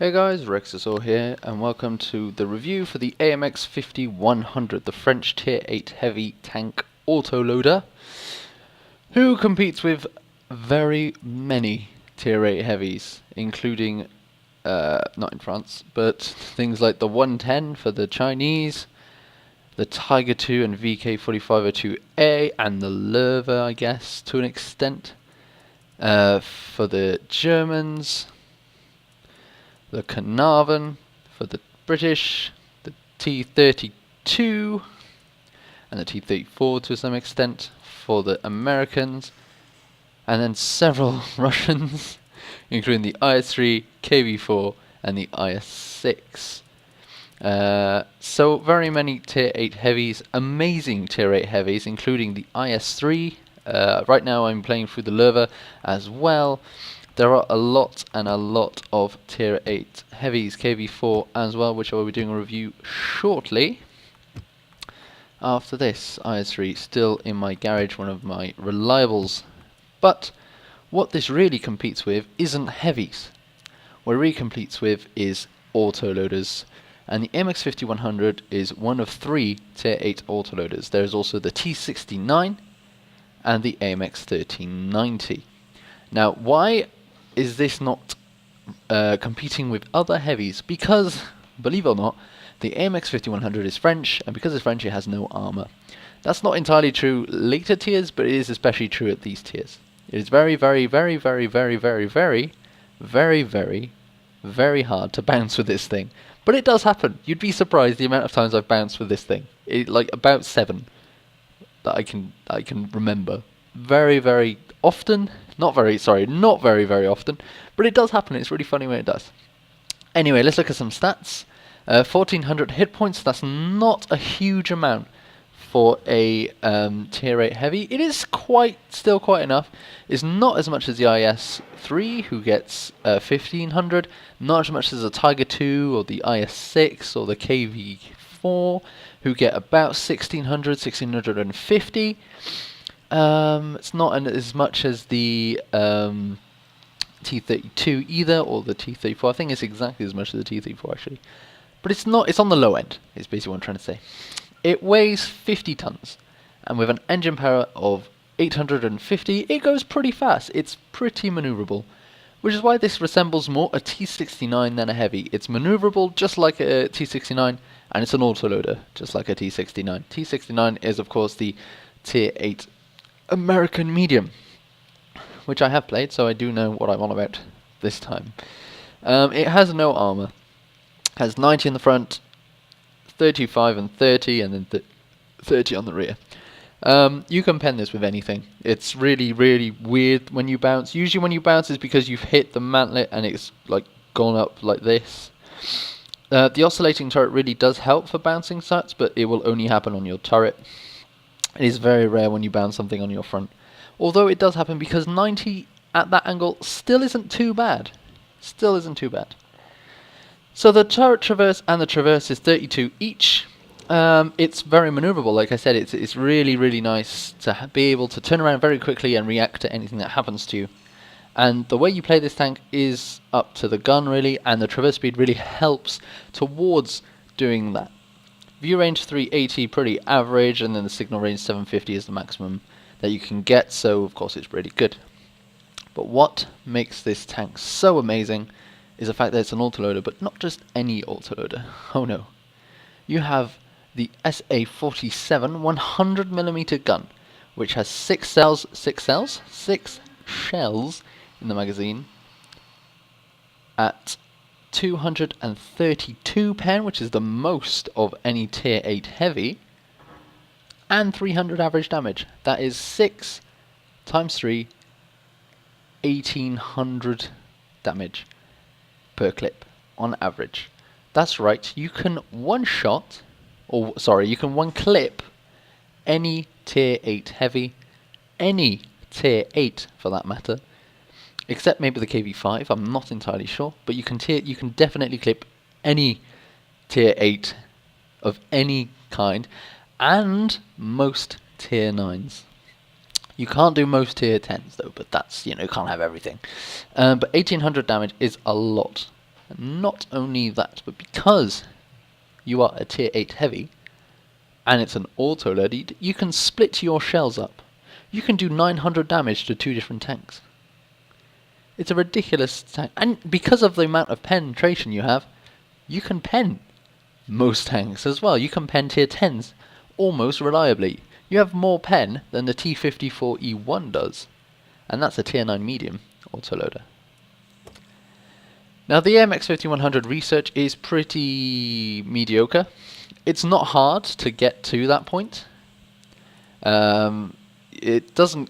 Hey guys, Rexasaur here, and welcome to the review for the AMX 5100, the French Tier 8 heavy tank autoloader, who competes with very many Tier 8 heavies, including, not in France, but things like the 110 for the Chinese, the Tiger II and VK4502A, and the Löwe, I guess, to an extent, for the Germans, the Carnarvon for the British, the T32 and the T34 to some extent for the Americans, and then several Russians, including the IS-3, KV-4 and the IS-6. So very many Tier 8 heavies, amazing Tier 8 heavies, including the IS-3. Right now I'm playing through the Löwe as well. There are a lot of Tier 8 heavies, KV-4 as well, which I will be doing a review shortly. After this, IS-3 still in my garage, one of my reliables. But what this really competes with isn't heavies. What it really competes with is autoloaders. And the AMX 5100 is one of 3 Tier 8 autoloaders. There is also the T69 and the AMX 1390. Now, why is this not competing with other heavies? Because, believe it or not, the AMX 5100 is French, and because it's French it has no armor. That's not entirely true later tiers, but it is especially true at these tiers. It is very hard to bounce with this thing. But it does happen. You'd be surprised the amount of times I've bounced with this thing. Like about 7 that I can remember. Very often. Not very often, but it does happen. It's really funny when it does. Anyway, let's look at some stats. 1400 hit points. That's not a huge amount for a Tier 8 heavy. It is still quite enough. It's not as much as the IS-3, who gets 1500. Not as much as the Tiger II or the IS-6 or the KV-4, who get about 1600, 1650. It's not as much as the T32 either, or the T34. I think it's exactly as much as the T34 actually. But it's not. It's on the low end, is basically what I'm trying to say. It weighs 50 tons, and with an engine power of 850, it goes pretty fast. It's pretty maneuverable, which is why this resembles more a T69 than a heavy. It's maneuverable just like a T69, and it's an autoloader just like a T69. T69 is of course the Tier 8 American medium, which I have played, so I do know what I'm on about this time. It has no armor. Has 90 in the front, 35 and 30, and then 30 on the rear. You can pen this with anything. It's really weird when you bounce. Usually when you bounce is because you've hit the mantlet and it's like gone up like this. The oscillating turret really does help for bouncing sets, but it will only happen on your turret. It is very rare when you bounce something on your front. Although it does happen, because 90 at that angle still isn't too bad. So the turret traverse and the traverse is 32 each. It's very maneuverable. Like I said, it's really nice to be able to turn around very quickly and react to anything that happens to you. And the way you play this tank is up to the gun really, and the traverse speed really helps towards doing that. View range 380, pretty average, and then the signal range 750 is the maximum that you can get, so of course it's really good. But what makes this tank so amazing is the fact that it's an autoloader, but not just any autoloader. Oh no. You have the SA-47 100mm gun, which has 6 shells in the magazine at 232 pen, which is the most of any Tier 8 heavy, and 300 average damage. That is 6 times 3, 1800 damage per clip on average. That's right, you can one clip any Tier 8 heavy, any Tier 8 for that matter, except maybe the KV-5, I'm not entirely sure, but you can definitely clip any Tier 8 of any kind, and most Tier 9s. You can't do most Tier 10s though, but that's, you can't have everything. But 1800 damage is a lot. Not only that, but because you are a tier 8 heavy, and it's an auto load, you can split your shells up. You can do 900 damage to 2 different tanks. It's a ridiculous tank, and because of the amount of penetration you have, you can pen most tanks as well. You can pen tier 10s almost reliably. You have more pen than the T54E1 does, and that's a tier 9 medium autoloader. Now the AMX 5100 research is pretty mediocre. It's not hard to get to that point. It doesn't.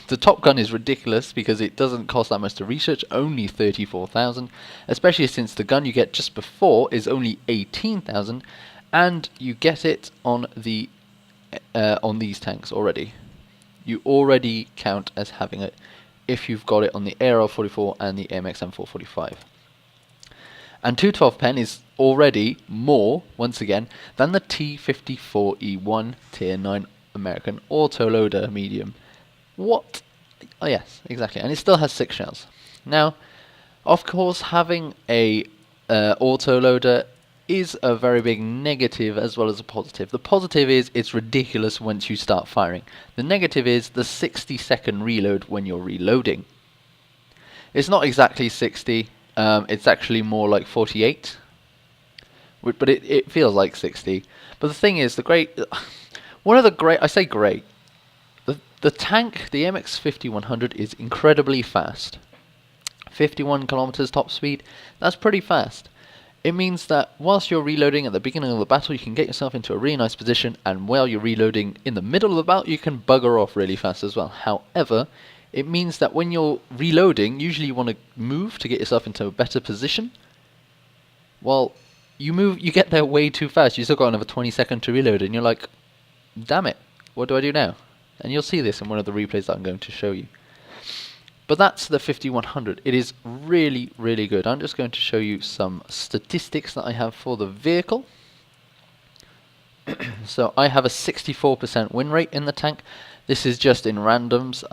The Top Gun is ridiculous because it doesn't cost that much to research, only 34,000. Especially since the gun you get just before is only 18,000, and you get it on the on these tanks already. You already count as having it if you've got it on the ARL44 and the AMX M445. And 212 pen is already more, once again, than the T54E1 tier 9 American autoloader medium. What? Oh yes, exactly. And it still has 6 shells. Now, of course, having a autoloader is a very big negative as well as a positive. The positive is it's ridiculous once you start firing. The negative is the 60-second reload when you're reloading. It's not exactly 60. It's actually more like 48, but it feels like 60. But the thing is, one of the great, I say great, the tank, the AMX 5100 is incredibly fast. 51 kilometers top speed, that's pretty fast. It means that whilst you're reloading at the beginning of the battle, you can get yourself into a really nice position, and while you're reloading in the middle of the battle, you can bugger off really fast as well. However, it means that when you're reloading, usually you want to move to get yourself into a better position. Well, you get there way too fast. You still got another 20 seconds to reload, and you're like, damn it, what do I do now? And you'll see this in one of the replays that I'm going to show you. But that's the 5100. It is really, really good. I'm just going to show you some statistics that I have for the vehicle. So I have a 64% win rate in the tank. This is just in randoms.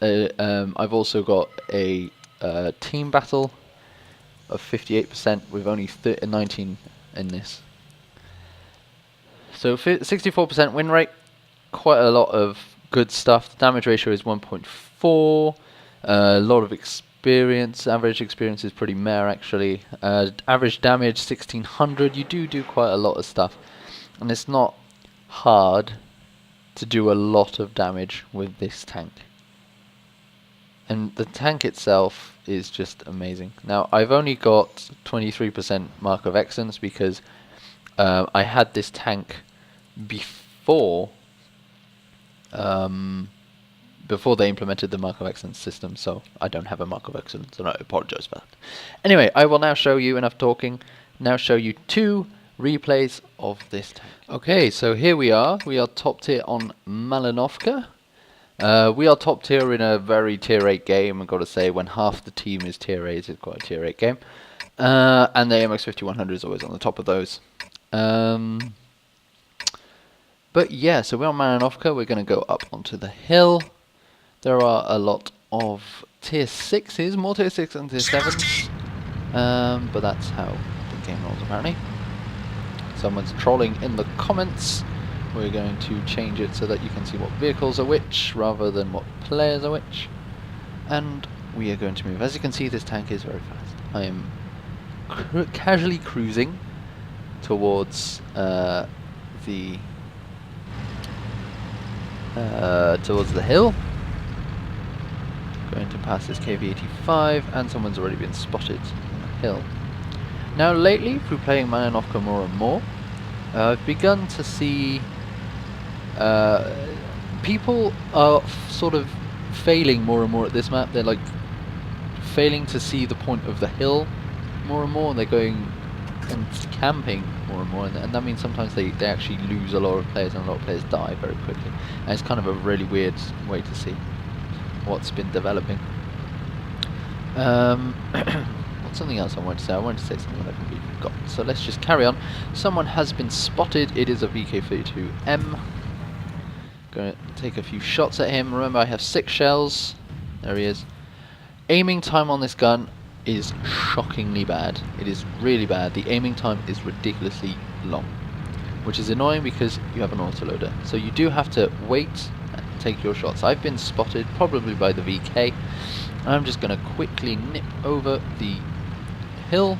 I've also got a team battle of 58% with only 19 in this. So 64% win rate, quite a lot of good stuff. The damage ratio is 1.4. A lot of experience. Average experience is pretty meh actually. Average damage 1600. You do quite a lot of stuff, and it's not hard to do a lot of damage with this tank. And the tank itself is just amazing. Now I've only got 23% mark of excellence because I had this tank before they implemented the Mark of Excellence system, so I don't have a Mark of Excellence, and I apologize for that. Anyway, I will now show you, enough talking, now show you 2 replays of this tank. Okay, so here we are top tier on Malinovka. We are top tier in a very tier 8 game, I've got to say, when half the team is tier 8, it's quite a tier 8 game. And the AMX 5100 is always on the top of those. But yeah, so we're on Malinovka, we're going to go up onto the hill. There are a lot of tier 6s, more tier 6 than tier 7s. But that's how the game rolls apparently. Someone's trolling in the comments. We're going to change it so that you can see what vehicles are which, rather than what players are which. And we are going to move. As you can see, this tank is very fast. I am casually cruising towards the hill. Going to pass this KV-85, and someone's already been spotted on the hill. Now lately, through playing Malinovka more and more, I've begun to see people are sort of failing more and more at this map. They're like failing to see the point of the hill more and more, and they're going and camping more and more, and that means sometimes they actually lose a lot of players, and a lot of players die very quickly. And it's kind of a really weird way to see what's been developing. What's something else I wanted to say? I wanted to say something that I completely forgot. So let's just carry on. Someone has been spotted. It is a VK32M. Going to take a few shots at him. Remember, I have 6 shells. There he is. Aiming time on this gun is shockingly bad. It is really bad. The aiming time is ridiculously long, which is annoying because you have an autoloader. So you do have to wait and take your shots. I've been spotted, probably by the VK. I'm just going to quickly nip over the hill.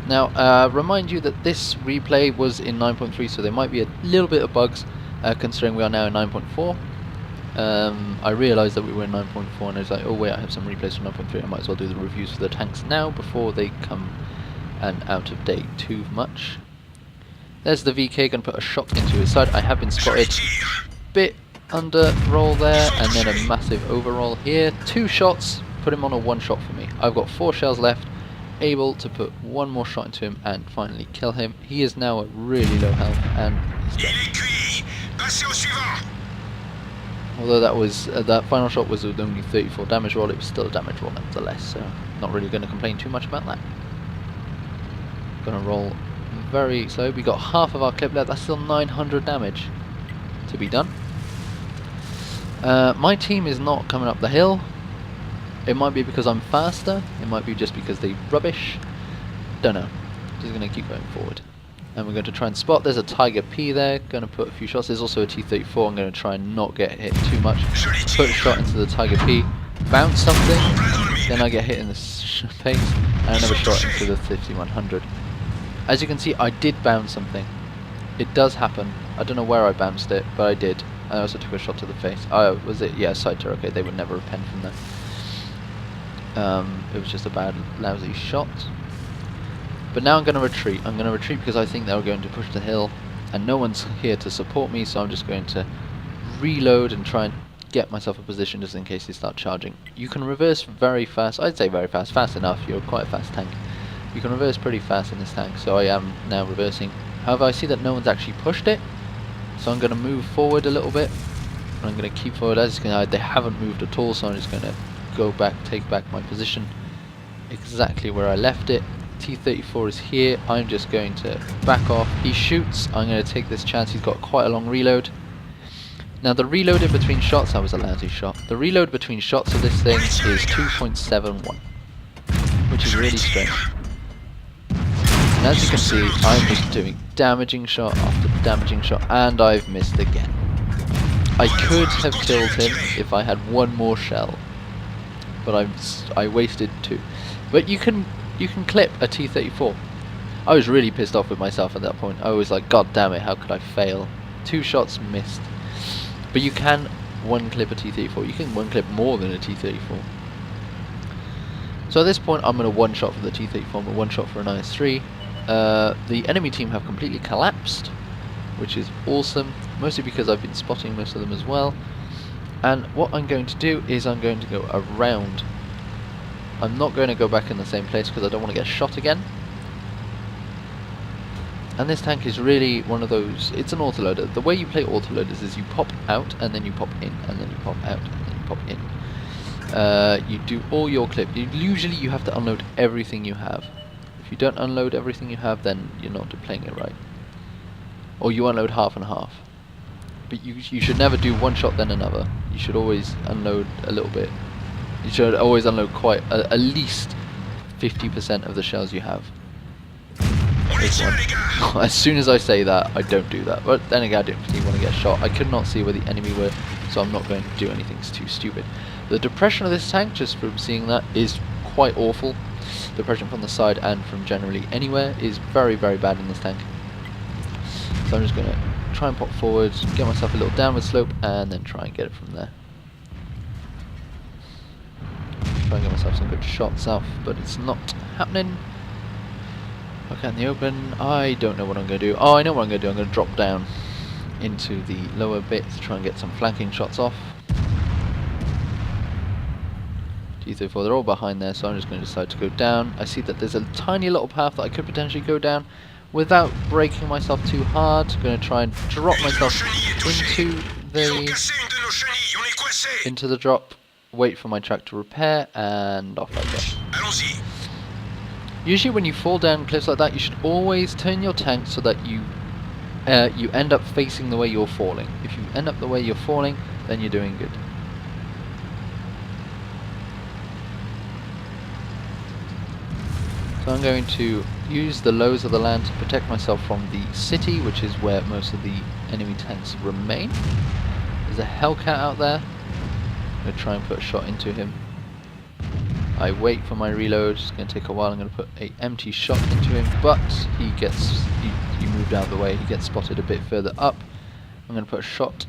Now, remind you that this replay was in 9.3, so there might be a little bit of bugs, considering we are now in 9.4. I realised that we were in 9.4 and I was like, oh wait, I have some replays from 9.3, I might as well do the reviews for the tanks now before they come and out of date too much. There's the VK, going to put a shot into his side. I have been spotted. Bit under roll there, and then a massive overroll here. 2 shots, put him on a 1 shot for me. I've got 4 shells left, able to put 1 more shot into him and finally kill him. He is now at really low health and he's dead. Although that was that final shot was with only 34 damage roll, it was still a damage roll nevertheless, so not really going to complain too much about that. Going to roll very slow. We got half of our clip left. That's still 900 damage to be done. My team is not coming up the hill. It might be because I'm faster. It might be just because they're rubbish. Don't know. Just going to keep going forward. And we're going to try and spot. There's a Tiger P there. Going to put a few shots. There's also a T-34. I'm going to try and not get hit too much. Put a shot into the Tiger P. Bounce something. Then I get hit in the face. And another shot into the 5100. As you can see, I did bounce something. It does happen. I don't know where I bounced it, but I did. I also took a shot to the face. Oh, was it? Yeah, side turret. Okay, they would never repent from that. It was just a bad, lousy shot. But now I'm going to retreat. I'm going to retreat because I think they're going to push the hill, and no one's here to support me, so I'm just going to reload and try and get myself a position just in case they start charging. You can reverse very fast. I'd say very fast. Fast enough. You're quite a fast tank. You can reverse pretty fast in this tank, so I am now reversing. However, I see that no one's actually pushed it, so I'm going to move forward a little bit. And I'm going to keep forward. As you can see, they haven't moved at all, so I'm just going to go back, take back my position exactly where I left it. T-34 is here. I'm just going to back off. He shoots. I'm going to take this chance. He's got quite a long reload. Now the reload in between shots, that was a lousy shot. The reload between shots of this thing is 2.71, which is really strange. And as you can see, I'm just doing damaging shot after damaging shot, and I've missed again. I could have killed him if I had 1 more shell, but I wasted 2. But you can clip a T-34. I was really pissed off with myself at that point. I was like, God damn it, how could I fail? 2 shots missed. But you can 1-clip a T-34. You can 1-clip more than a T-34. So at this point, I'm going to 1-shot for the T-34, but 1-shot for an IS-3. The enemy team have completely collapsed, which is awesome, mostly because I've been spotting most of them as well. And what I'm going to do is I'm going to go around. I'm not going to go back in the same place because I don't want to get shot again. And this tank is really one of those, it's an autoloader. The way you play autoloaders is you pop out and then you pop in, and then you pop out and then you pop in. You do all your clip. Usually you have to unload everything you have. If you don't unload everything you have, then you're not playing it right. Or you unload half and half. But you should never do 1 shot then another. You should always unload a little bit. You should always unload quite at least 50% of the shells you have. As soon as I say that, I don't do that. But then again, I didn't really want to get shot. I could not see where the enemy were, so I'm not going to do anything too stupid. The depression of this tank, just from seeing that, is quite awful. Depression from the side and from generally anywhere is very, very bad in this tank. So I'm just going to try and pop forward, get myself a little downward slope, and then try and get it from there. Try and get myself some good shots off, but it's not happening. Okay, in the open, I don't know what I'm going to do. Oh, I know what I'm going to do. I'm going to drop down into the lower bit to try and get some flanking shots off. T-34, they're all behind there, so I'm just going to decide to go down. I see that there's a tiny little path that I could potentially go down without breaking myself too hard. I'm going to try and drop myself into the drop, wait for my track to repair, and off I go. Usually when you fall down cliffs like that, you should always turn your tank so that you end up facing the way you're falling. If you end up the way you're falling, then you're doing good. So I'm going to use the lows of the land to protect myself from the city, which is where most of the enemy tanks remain. There's a Hellcat out there. I'm going to try and put a shot into him. I wait for my reload. It's going to take a while. I'm going to put an empty shot into him, but he moved out of the way. He gets spotted a bit further up. I'm going to put a shot.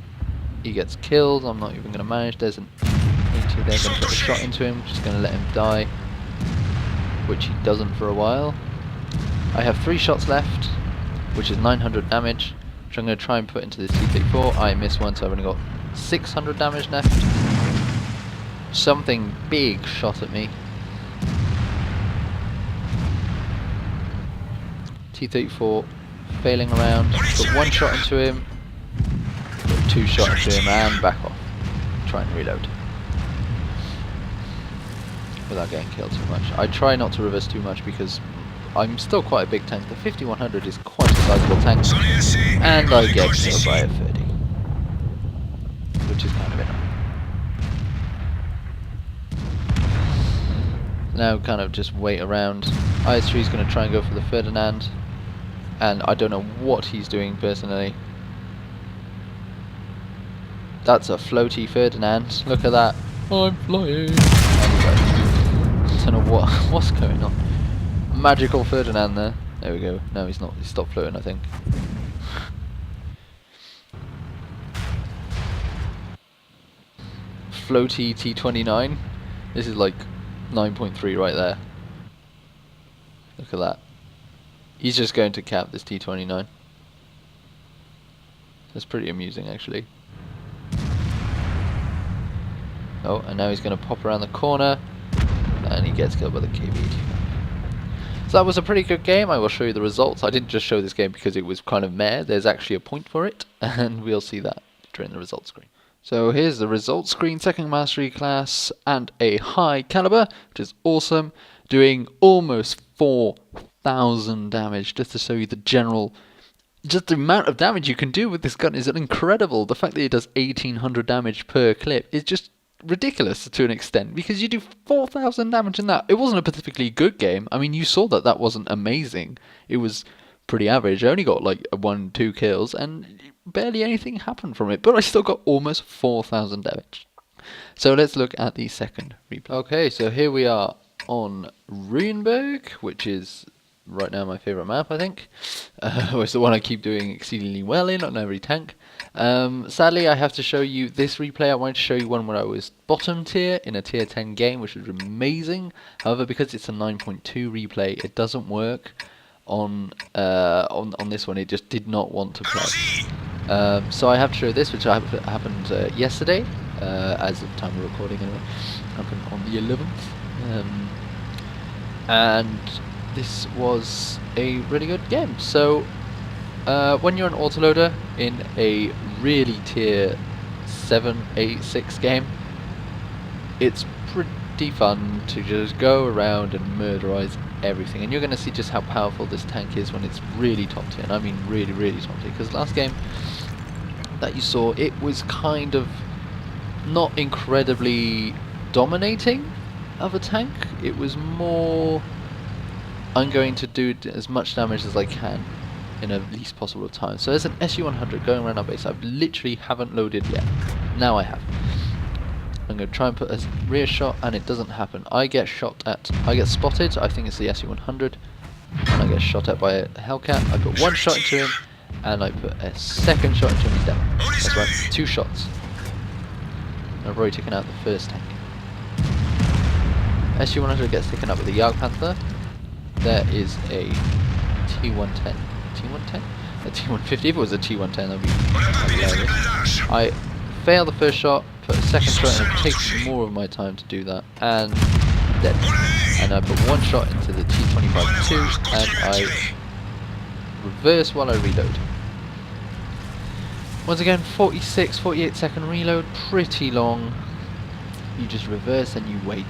He gets killed. I'm not even going to manage. There's an 80 there. I'm going to put a shot into him. Just going to let him die, which he doesn't for a while. I have 3 shots left, which is 900 damage, which I'm going to try and put into this T-34. I missed one, so I've only got 600 damage left. Something big shot at me. T-34 failing around. Put 1 shot into him, put 2 shots into him, and back off. Try and reload without getting killed too much. I try not to reverse too much because I'm still quite a big tank. The 5100 is quite a sizable tank, and I get killed by a 30, which is kind of annoying. Now kind of just wait around. IS-3 is going to try and go for the Ferdinand, and I don't know what he's doing personally. That's a floaty Ferdinand. Look at that. I'm flying. I don't know what's going on. Magical Ferdinand there. There we go. No, he's not. He's stopped floating, I think. Floaty T-29. This is like 9.3 right there. Look at that. He's just going to cap this T-29. That's pretty amusing, actually. Oh, and now he's going to pop around the corner, and he gets killed by the KB-85. So that was a pretty good game. I will show you the results. I didn't just show this game because it was kind of meh. There's actually a point for it, and we'll see that during the results screen. So here's the results screen, 2nd mastery class and a high caliber, which is awesome, doing almost 4,000 damage, just to show you the general, just the amount of damage you can do with this gun is incredible. The fact that it does 1,800 damage per clip is just ridiculous to an extent, because you do 4,000 damage in that. It wasn't a particularly good game. I mean, you saw that that wasn't amazing. It was pretty average. I only got like 1-2 kills, and barely anything happened from it, but I still got almost 4,000 damage. So let's look at the second replay. Okay, so here we are on Rhm.Borsig, which is right now my favourite map, I think. It's the one I keep doing exceedingly well in on every tank. Sadly, I have to show you this replay. I wanted to show you one where I was bottom tier in a tier 10 game, which was amazing. However, because it's a 9.2 replay, it doesn't work on this one. It just did not want to play. So I have to show this, which happened yesterday, as of the time of recording anyway. Happened on the 11th. And this was a really good game. So when you're an autoloader in a really tier 7, 8, 6 game, it's pretty fun to just go around and murderize everything. And you're going to see just how powerful this tank is when it's really top tier. And I mean really, really top tier. Because last game that you saw, it was kind of not incredibly dominating of a tank. It was more, I'm going to do as much damage as I can in the least possible time. So there's an SU-100 going around our base. I literally haven't loaded yet. Now I have. I'm going to try and put a rear shot, and it doesn't happen. I get spotted. I think it's the SU-100, and I get shot at by a Hellcat. I put 1 shot into him, and I put a 2nd shot into him. He's down. That's right, 2 shots. I've already taken out the first tank. SU-100 gets taken up with a Jagdpanther. There is a T-110. T-110? A T-150. If it was a T-110, that'd be hilarious. I fail the first shot, put a 2nd shot, and it takes more of my time to do that. And dead. And I put 1 shot into the T-25-2, and I reverse while I reload. Once again, 46, 48 second reload, pretty long. You just reverse and you wait.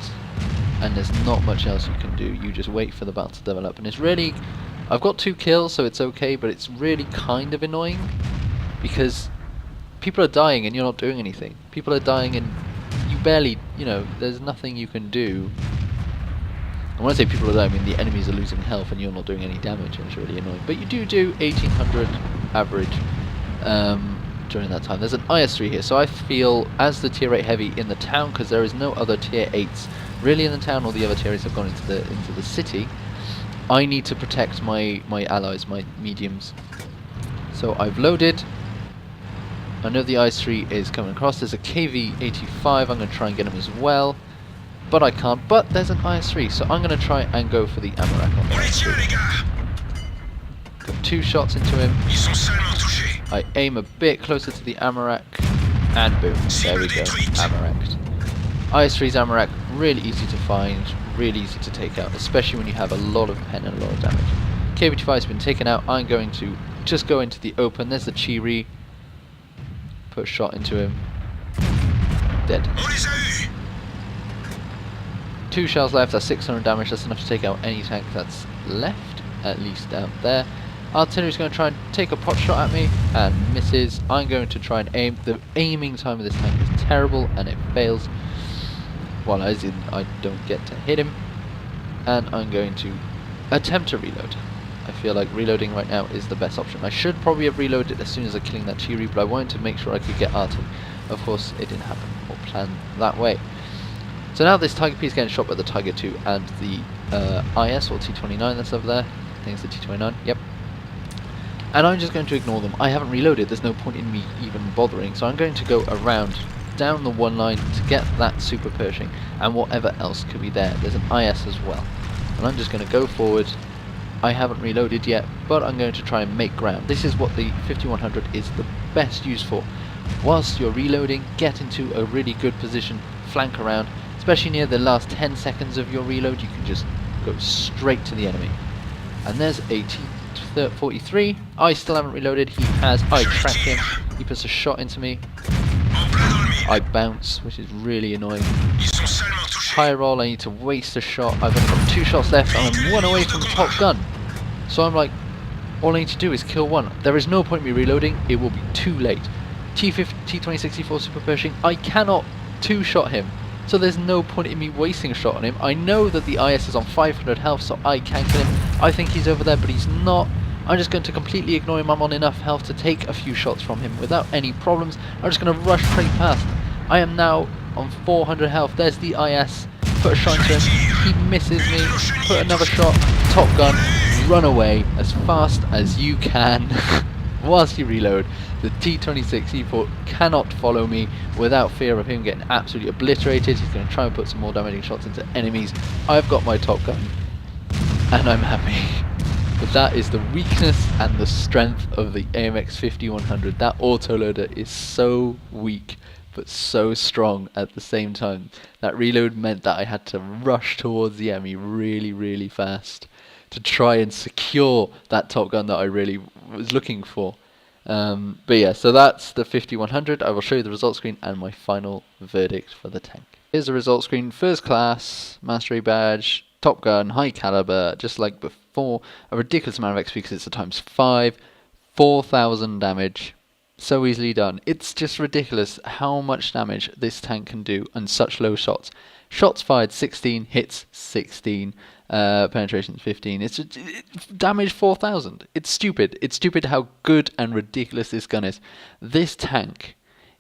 And there's not much else you can do. You just wait for the battle to develop. And it's really, I've got 2 kills, so it's okay, but it's really kind of annoying because people are dying and you're not doing anything. People are dying and you barely, you know, there's nothing you can do And when I say people are dying, I mean the enemies are losing health and you're not doing any damage, and it's really annoying. But you do 1800 average during that time. There's an IS-3 here, so I feel as the tier 8 heavy in the town, because there is no other tier 8s really in the town, all the other tier 8s have gone into the city, I need to protect my allies, my mediums. So I've loaded. I know the IS-3 is coming across. There's a KV-85, I'm going to try and get him as well. But I can't, but there's an IS-3, so I'm going to try and go for the Amarak on the IS-3. Got 2 shots into him. I aim a bit closer to the Amarak, and boom, there we go, Amarak. IS-3's Amarak, really easy to find, really easy to take out, especially when you have a lot of pen and a lot of damage. KV-85's been taken out. I'm going to just go into the open. There's the Chiri. Put a shot into him. Dead. 2 shells left, that's 600 damage, that's enough to take out any tank that's left, at least down there. Artillery's going to try and take a pot shot at me, and misses. I'm going to try and aim. The aiming time of this tank is terrible, and it fails. Well, as in, I don't get to hit him. And I'm going to attempt to reload. I feel like reloading right now is the best option. I should probably have reloaded as soon as I killing that Chiri, but I wanted to make sure I could get artillery. Of course, it didn't happen, or planned that way. So now this Tiger P is getting shot by the Tiger 2 and the IS, or T-29 that's over there. I think it's the T-29, yep. And I'm just going to ignore them. I haven't reloaded, there's no point in me even bothering, so I'm going to go around down the one line to get that Super Pershing and whatever else could be there. There's an IS as well. And I'm just going to go forward. I haven't reloaded yet, but I'm going to try and make ground. This is what the 5100 is the best use for. Whilst you're reloading, get into a really good position, flank around, especially near the last 10 seconds of your reload, you can just go straight to the enemy. And there's a T-43. I still haven't reloaded. He has. I track him. He puts a shot into me. I bounce, which is really annoying. High roll, I need to waste a shot. I've only got 2 shots left and I'm 1 away from the top gun. So I'm like, all I need to do is kill 1. There is no point in me reloading, it will be too late. T-2064 Super Pershing, I cannot 2-shot him. So there's no point in me wasting a shot on him. I know that the IS is on 500 health, so I can kill him. I think he's over there, but he's not. I'm just going to completely ignore him. I'm on enough health to take a few shots from him without any problems. I'm just going to rush straight past. I am now on 400 health. There's the IS. Put a shot into him. He misses me. Put another shot. Top gun. Run away as fast as you can. Whilst you reload, the T-26E4 cannot follow me without fear of him getting absolutely obliterated. He's going to try and put some more damaging shots into enemies. I've got my top gun, and I'm happy. But that is the weakness and the strength of the AMX 5100. That autoloader is so weak, but so strong at the same time. That reload meant that I had to rush towards the enemy really, really fast to try and secure that top gun that I really was looking for. But yeah, so that's the 5100. I will show you the result screen and my final verdict for the tank. Here's the result screen. First class, mastery badge, top gun, high caliber, just like before. A ridiculous amount of XP because it's a ×5, 4,000 damage. So easily done. It's just ridiculous how much damage this tank can do and such low shots. Shots fired 16, hits 16, penetration 15. It's damage 4,000. It's stupid. It's stupid how good and ridiculous this gun is. This tank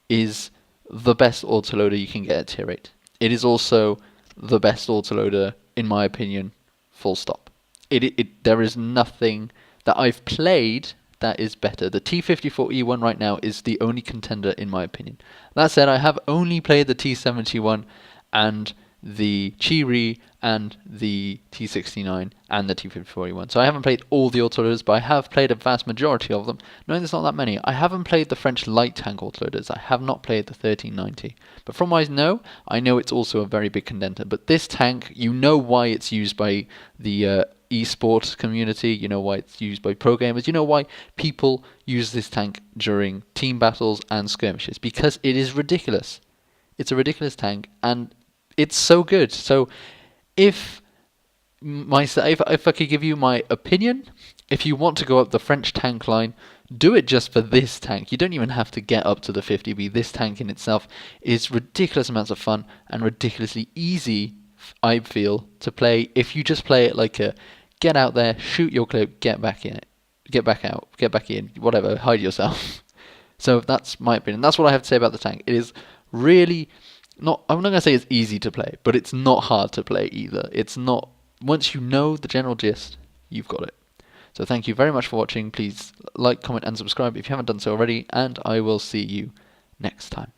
is the best autoloader you can get at tier 8. It is also the best autoloader, in my opinion, full stop. There is nothing that I've played that is better. The T-54E1 right now is the only contender in my opinion. That said, I have only played the T-71 and the Chiri and the T-69 and the T-54E1. So I haven't played all the autoloaders, but I have played a vast majority of them, knowing there's not that many. I haven't played the French light tank autoloaders. I have not played the 1390. But from what I know it's also a very big contender. But this tank, you know why it's used by the esports community, you know why it's used by pro gamers, you know why people use this tank during team battles and skirmishes, because it is ridiculous. It's a ridiculous tank, and it's so good. So if I could give you my opinion, if you want to go up the French tank line, do it just for this tank. You don't even have to get up to the 50B. This tank in itself is ridiculous amounts of fun and ridiculously easy I feel, to play if you just play it like a get out there, shoot your clip, get back in it, get back out, get back in, whatever, hide yourself. So that's my opinion. That's what I have to say about the tank. It is really not. I'm not gonna say it's easy to play, but it's not hard to play either. It's not. Once you know the general gist, you've got it. So thank you very much for watching. Please like, comment, and subscribe if you haven't done so already, and I will see you next time.